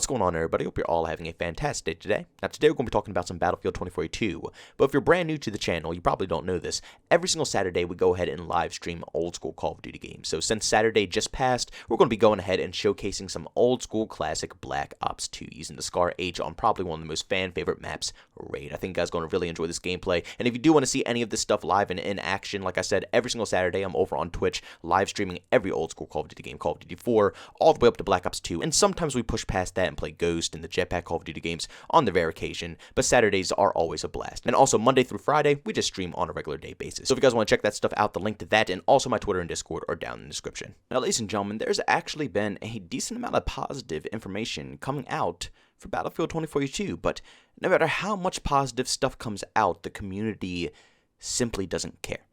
What's going on, everybody? Hope you're all having a fantastic day today. Now, today we're going to be talking about some Battlefield 2042, but if you're brand new to the channel, you probably don't know this. Every single Saturday, we go ahead and live stream old school Call of Duty games. So since Saturday just passed, we're going to be going ahead and showcasing some old school classic Black Ops 2 using the Scar H on probably one of the most fan favorite maps, Raid. I think you guys are going to really enjoy this gameplay, and if you do want to see any of this stuff live and in action, like I said, every single Saturday, I'm over on Twitch, live streaming every old school Call of Duty game, Call of Duty 4, all the way up to Black Ops 2, and sometimes we push past that and play Ghost and the Jetpack Call of Duty games on the rare occasion, but Saturdays are always a blast. And also Monday through Friday, we just stream on a regular day basis. So if you guys want to check that stuff out, the link to that and also my Twitter and Discord are down in the description. Now, ladies and gentlemen, there's actually been a decent amount of positive information coming out for Battlefield 2042, but no matter how much positive stuff comes out, the community simply doesn't care.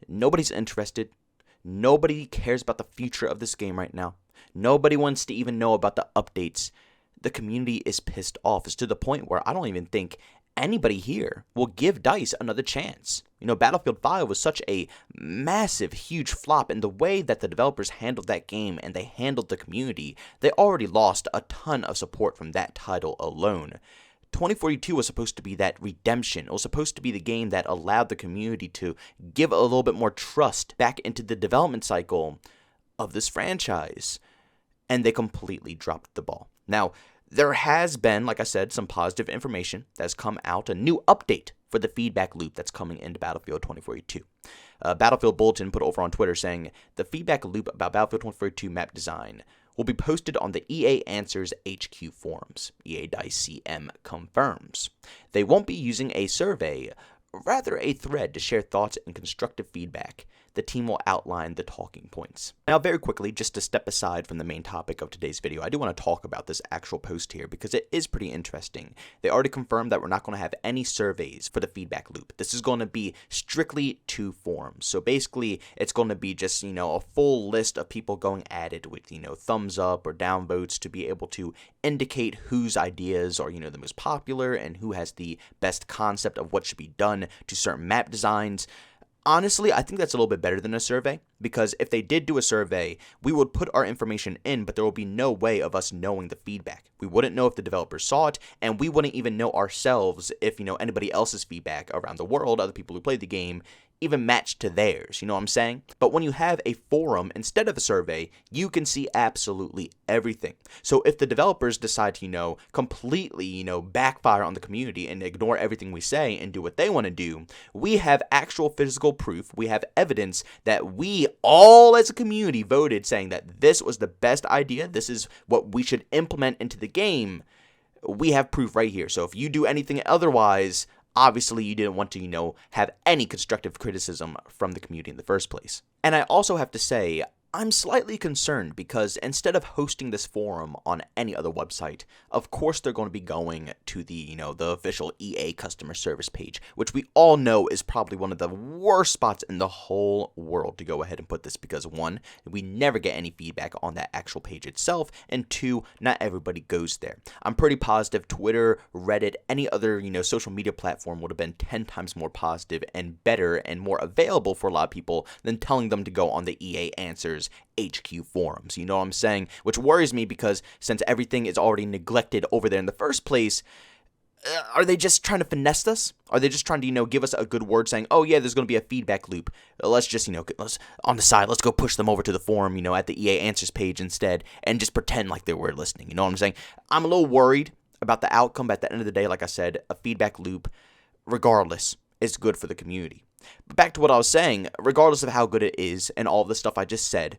Nobody's interested. Nobody cares about the future of this game right now. Nobody wants to even know about the updates. The community is pissed off. It's to the point where I don't even think anybody here will give DICE another chance. You know, Battlefield 5 was such a massive, huge flop, and the way that the developers handled that game and they handled the community, they already lost a ton of support from that title alone. 2042 was supposed to be that redemption. It was supposed to be the game that allowed the community to give a little bit more trust back into the development cycle of this franchise, and they completely dropped the ball. Now, there has been, like I said, some positive information that has come out, a new update for the feedback loop that's coming into Battlefield 2042. Battlefield Bulletin put over on Twitter saying, the feedback loop about Battlefield 2042 map design will be posted on the EA Answers HQ forums. EA DICE CM confirms. They won't be using a survey, rather a thread to share thoughts and constructive feedback. The team will outline the talking points. Now, very quickly, just to step aside from the main topic of today's video, I do want to talk about this actual post here because it is pretty interesting. They already confirmed that we're not going to have any surveys for the feedback loop. This is going to be strictly to forums. So basically, it's going to be just, a full list of people going at it with, thumbs up or down votes to be able to indicate whose ideas are, the most popular and who has the best concept of what should be done to certain map designs. Honestly, I think that's a little bit better than a survey, because if they did do a survey, we would put our information in, but there will be no way of us knowing the feedback. We wouldn't know if the developers saw it, and we wouldn't even know ourselves if, anybody else's feedback around the world, other people who played the game, even matched to theirs, you know what I'm saying? But when you have a forum instead of a survey, you can see absolutely everything. So if the developers decide to, completely, backfire on the community and ignore everything we say and do what they want to do, we have actual physical proof, we have evidence that we all as a community voted saying that this was the best idea, this is what we should implement into the game. We have proof right here. So if you do anything otherwise, obviously, you didn't want to, have any constructive criticism from the community in the first place. And I also have to say, I'm slightly concerned because instead of hosting this forum on any other website, of course they're going to be going to the, the official EA customer service page, which we all know is probably one of the worst spots in the whole world to go ahead and put this because, one, we never get any feedback on that actual page itself, and two, not everybody goes there. I'm pretty positive Twitter, Reddit, any other, social media platform would have been 10 times more positive and better and more available for a lot of people than telling them to go on the EA Answers HQ forums, you know what I'm saying? Which worries me because since everything is already neglected over there in the first place, are they just trying to finesse us? Are they just trying to, give us a good word saying, oh yeah, there's going to be a feedback loop. Let's just, let's on the side, let's go push them over to the forum, at the EA Answers page instead and just pretend like they were listening. You know what I'm saying? I'm a little worried about the outcome, but at the end of the day, like I said, a feedback loop, regardless, is good for the community. But back to what I was saying, regardless of how good it is and all the stuff I just said,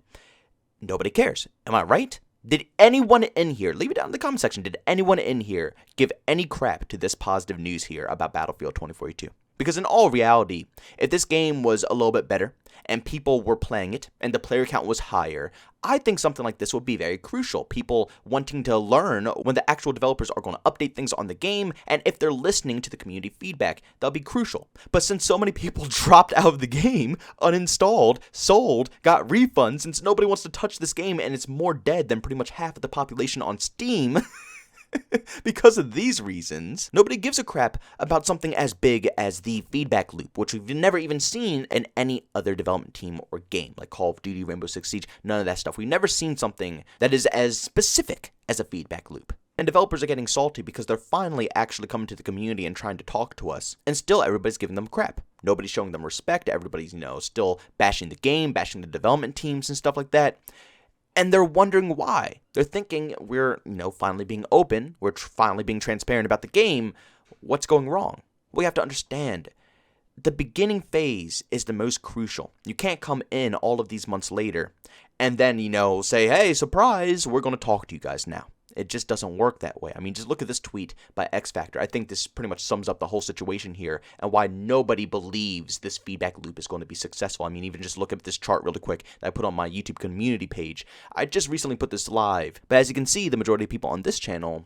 nobody cares. Am I right? Did anyone in here, leave it down in the comment section, did anyone in here give any crap to this positive news here about Battlefield 2042? Because in all reality, if this game was a little bit better and people were playing it and the player count was higher, I think something like this would be very crucial. People wanting to learn when the actual developers are going to update things on the game, and if they're listening to the community feedback, that'll be crucial. But since so many people dropped out of the game, uninstalled, sold, got refunds, since nobody wants to touch this game and it's more dead than pretty much half of the population on Steam, because of these reasons, nobody gives a crap about something as big as the feedback loop, which we've never even seen in any other development team or game, like Call of Duty, Rainbow Six Siege, none of that stuff. We've never seen something that is as specific as a feedback loop. And developers are getting salty because they're finally actually coming to the community and trying to talk to us. And still everybody's giving them crap. Nobody's showing them respect. Everybody's, still bashing the game, bashing the development teams and stuff like that. And they're wondering why. They're thinking we're, finally being open. We're finally being transparent about the game. What's going wrong? We have to understand. The beginning phase is the most crucial. You can't come in all of these months later and then, say, hey, surprise, we're going to talk to you guys now. It just doesn't work that way. I mean, just look at this tweet by X Factor. I think this pretty much sums up the whole situation here and why nobody believes this feedback loop is going to be successful. I mean, even just look at this chart really quick that I put on my YouTube community page. I just recently put this live, but as you can see, the majority of people on this channel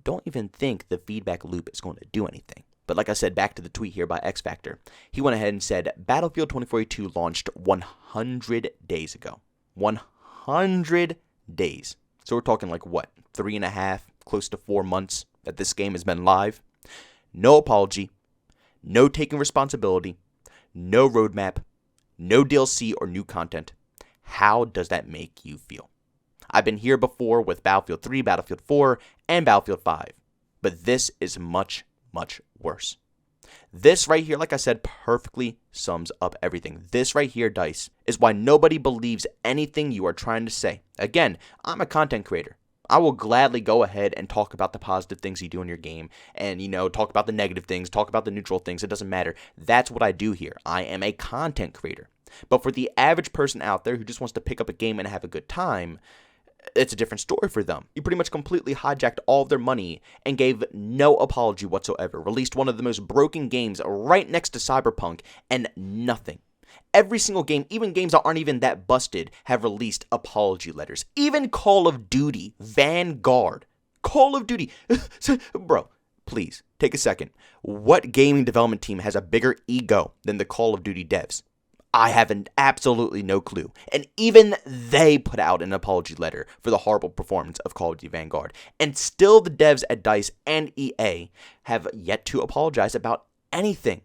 don't even think the feedback loop is going to do anything. But like I said, back to the tweet here by X Factor. He went ahead and said, Battlefield 2042 launched 100 days ago. 100 days. So we're talking like what, 3.5, close to 4 months that this game has been live. No apology, no taking responsibility, no roadmap, no DLC or new content. How does that make you feel? I've been here before with Battlefield 3, Battlefield 4, and Battlefield 5, but this is much, much worse. This right here, like I said, perfectly sums up everything. This right here, DICE, is why nobody believes anything you are trying to say. Again, I'm a content creator. I will gladly go ahead and talk about the positive things you do in your game and, talk about the negative things, talk about the neutral things. It doesn't matter. That's what I do here. I am a content creator. But for the average person out there who just wants to pick up a game and have a good time, it's a different story for them. You pretty much completely hijacked all of their money and gave no apology whatsoever. Released one of the most broken games right next to Cyberpunk and nothing. Every single game, even games that aren't even that busted, have released apology letters. Even Call of Duty, Vanguard, Call of Duty. Bro, please, take a second. What gaming development team has a bigger ego than the Call of Duty devs? I have absolutely no clue. And even they put out an apology letter for the horrible performance of Call of Duty Vanguard. And still the devs at DICE and EA have yet to apologize about anything.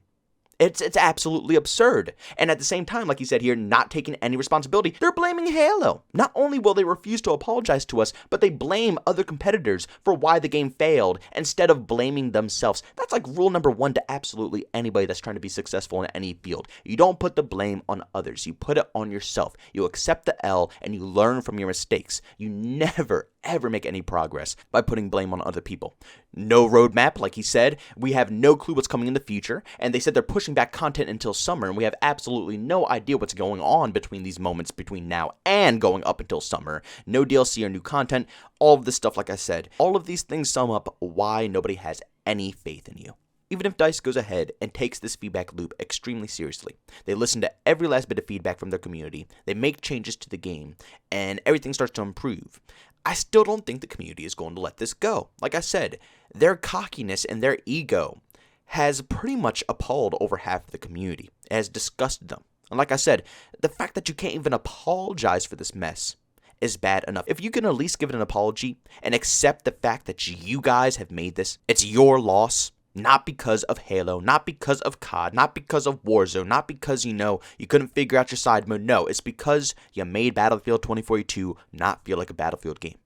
It's absolutely absurd. And at the same time, like he said here, not taking any responsibility, they're blaming Halo. Not only will they refuse to apologize to us, but they blame other competitors for why the game failed instead of blaming themselves. That's like rule number 1 to absolutely anybody that's trying to be successful in any field. You don't put the blame on others. You put it on yourself. You accept the L and you learn from your mistakes. You never, ever make any progress by putting blame on other people. No roadmap, like he said. We have no clue what's coming in the future, and they said they're pushing back content until summer, and we have absolutely no idea what's going on between these moments between now and going up until summer. No DLC or new content, all of this stuff, like I said. All of these things sum up why nobody has any faith in you. Even if DICE goes ahead and takes this feedback loop extremely seriously, they listen to every last bit of feedback from their community, they make changes to the game, and everything starts to improve, I still don't think the community is going to let this go. Like I said, their cockiness and their ego has pretty much appalled over half of the community. It has disgusted them. And like I said, the fact that you can't even apologize for this mess is bad enough. If you can at least give it an apology and accept the fact that you guys have made this, it's your loss. Not because of Halo, not because of COD, not because of Warzone, not because, you couldn't figure out your side mode. No, it's because you made Battlefield 2042 not feel like a Battlefield game.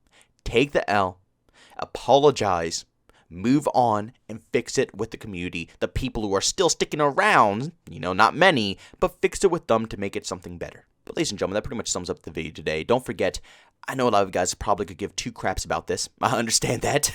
Take the L, apologize, move on, and fix it with the community, the people who are still sticking around, not many, but fix it with them to make it something better. But ladies and gentlemen, that pretty much sums up the video today. Don't forget, I know a lot of you guys probably could give 2 craps about this. I understand that.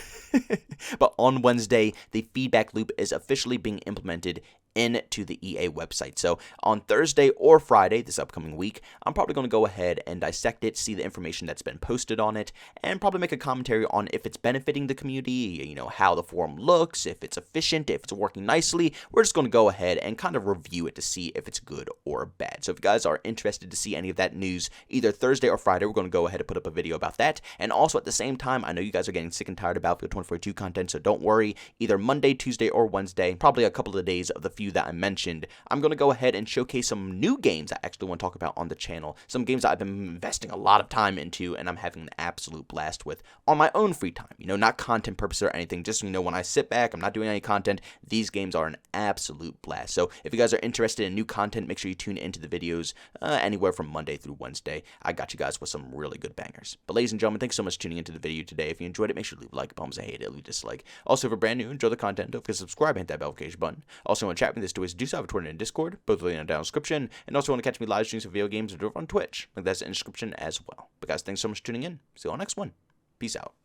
But on Wednesday, the feedback loop is officially being implemented into the EA website. So on Thursday or Friday this upcoming week, I'm probably going to go ahead and dissect it, see the information that's been posted on it, and probably make a commentary on if it's benefiting the community, how the forum looks, if it's efficient, if it's working nicely. We're just going to go ahead and kind of review it to see if it's good or bad. So if you guys are interested to see any of that news, either Thursday or Friday, we're going to go ahead and put up a video about that. And also at the same time, I know you guys are getting sick and tired of Battlefield 2042 content, so don't worry. Either Monday, Tuesday, or Wednesday, probably a couple of days of the few that I mentioned, I'm going to go ahead and showcase some new games I actually want to talk about on the channel. Some games that I've been investing a lot of time into and I'm having an absolute blast with on my own free time. Not content purposes or anything. Just, when I sit back, I'm not doing any content. These games are an absolute blast. So if you guys are interested in new content, make sure you tune into the videos anywhere from Monday through Wednesday. I got you guys with some really good bangers. But ladies and gentlemen, thanks so much for tuning into the video today. If you enjoyed it, make sure to leave a like. If you hate it, leave a dislike. Also, if you're brand new, enjoy the content, don't forget to subscribe and hit that notification button. Also, want to chat with me, this do so have a Twitter and Discord, both linked in the down description. And also want to catch me live streams of video games over on Twitch. Link that's in the description as well. But guys, thanks so much for tuning in. See you on the next one. Peace out.